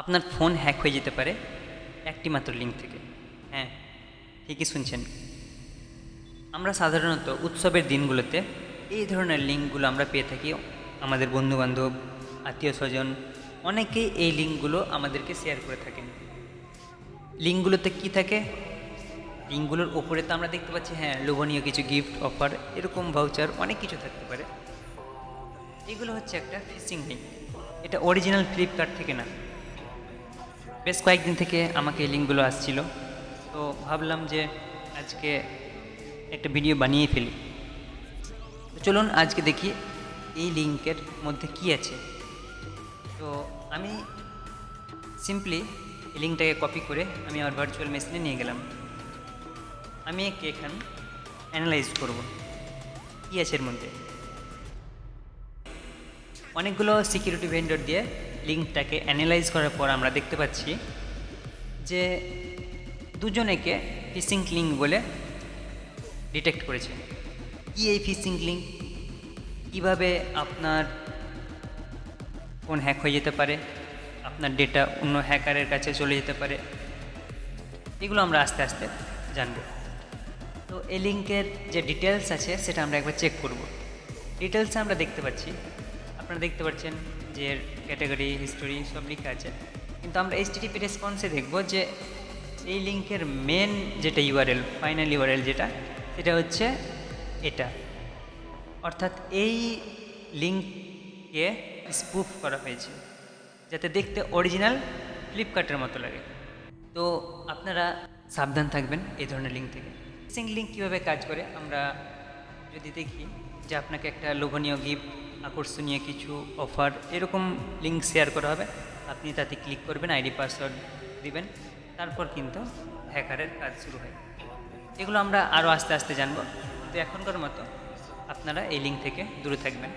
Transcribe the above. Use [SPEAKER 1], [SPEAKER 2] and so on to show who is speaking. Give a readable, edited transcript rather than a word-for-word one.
[SPEAKER 1] আপনার phone hack হয়ে যেতে পারে একটি মাত্র লিঙ্ক থেকে। হ্যাঁ, ঠিকই শুনছেন। আমরা সাধারণত উৎসবের দিনগুলোতে এই ধরনের লিঙ্কগুলো আমরা পেয়ে থাকি। আমাদের বন্ধুবান্ধব, আত্মীয় স্বজন অনেকেই এই লিঙ্কগুলো আমাদেরকে শেয়ার করে থাকেন। লিঙ্কগুলোতে কি থাকে? লিঙ্কগুলোর ওপরে তো আমরা দেখতে পাচ্ছি হ্যাঁ লোভনীয় কিছু গিফট, অফার, এরকম ভাউচার অনেক কিছু থাকতে পারে। এগুলো হচ্ছে একটা ফিশিং লিঙ্ক। এটা অরিজিনাল ফ্লিপকার্ট থেকে না। বেশ কয়েকদিন থেকে আমাকে এই লিঙ্কগুলো আসছিল, তো ভাবলাম যে আজকে একটা ভিডিও বানিয়ে ফেলি। তো চলুন আজকে দেখি এই লিঙ্কের মধ্যে কি আছে। তো আমি সিম্পলি এই লিঙ্কটাকে কপি করে আমি আমার ভার্চুয়াল মেশিনে নিয়ে গেলাম। আমি একে এখানে অ্যানালাইজ করব কী আছে এর মধ্যে। অনেকগুলো সিকিউরিটি ভেন্ডর দিয়ে লিঙ্কটাকে অ্যানালাইজ করার পর আমরা দেখতে পাচ্ছি যে দুজনেকে ফিশিং লিঙ্ক বলে ডিটেক্ট করেছে। কি এই ফিশিং লিঙ্ক, কীভাবে আপনার ফোন হ্যাক হয়ে যেতে পারে, আপনার ডেটা অন্য হ্যাকারের কাছে চলে যেতে পারে, এগুলো আমরা আস্তে আস্তে জানব। তো এই লিঙ্কের যে ডিটেলস আছে সেটা আমরা একবার চেক করব। ডিটেলসে আমরা দেখতে পাচ্ছি, আপনারা দেখতে পাচ্ছেন যে ক্যাটাগরি, হিস্টোরি সব লেখা আছে, কিন্তু আমরা HTTP রেসপন্সে দেখব যে এই লিঙ্কের মেন যেটা ইউআরএল, ফাইনাল ইউআরএল যেটা, সেটা হচ্ছে এটা। অর্থাৎ এই লিঙ্ককে স্পুফ করা হয়েছে যাতে দেখতে অরিজিনাল ফ্লিপকার্টের মতো লাগে। তো আপনারা সাবধান থাকবেন এই ধরনের লিঙ্ক থেকে। ফিশিং লিঙ্ক কীভাবে কাজ করে আমরা যদি দেখি, যে আপনাকে একটা লোভনীয় গিফট, আকর্ষণীয় কিছু অফার, এরকম লিঙ্ক শেয়ার করা হবে, আপনি তাতে ক্লিক করবেন, আইডি পাসওয়ার্ড দিবেন, তারপর কিন্তু হ্যাকারের কাজ শুরু হয়। এগুলো আমরা আরও আস্তে আস্তে জানব। তো এখনকার মতো আপনারা এই লিঙ্ক থেকে দূরে থাকবেন।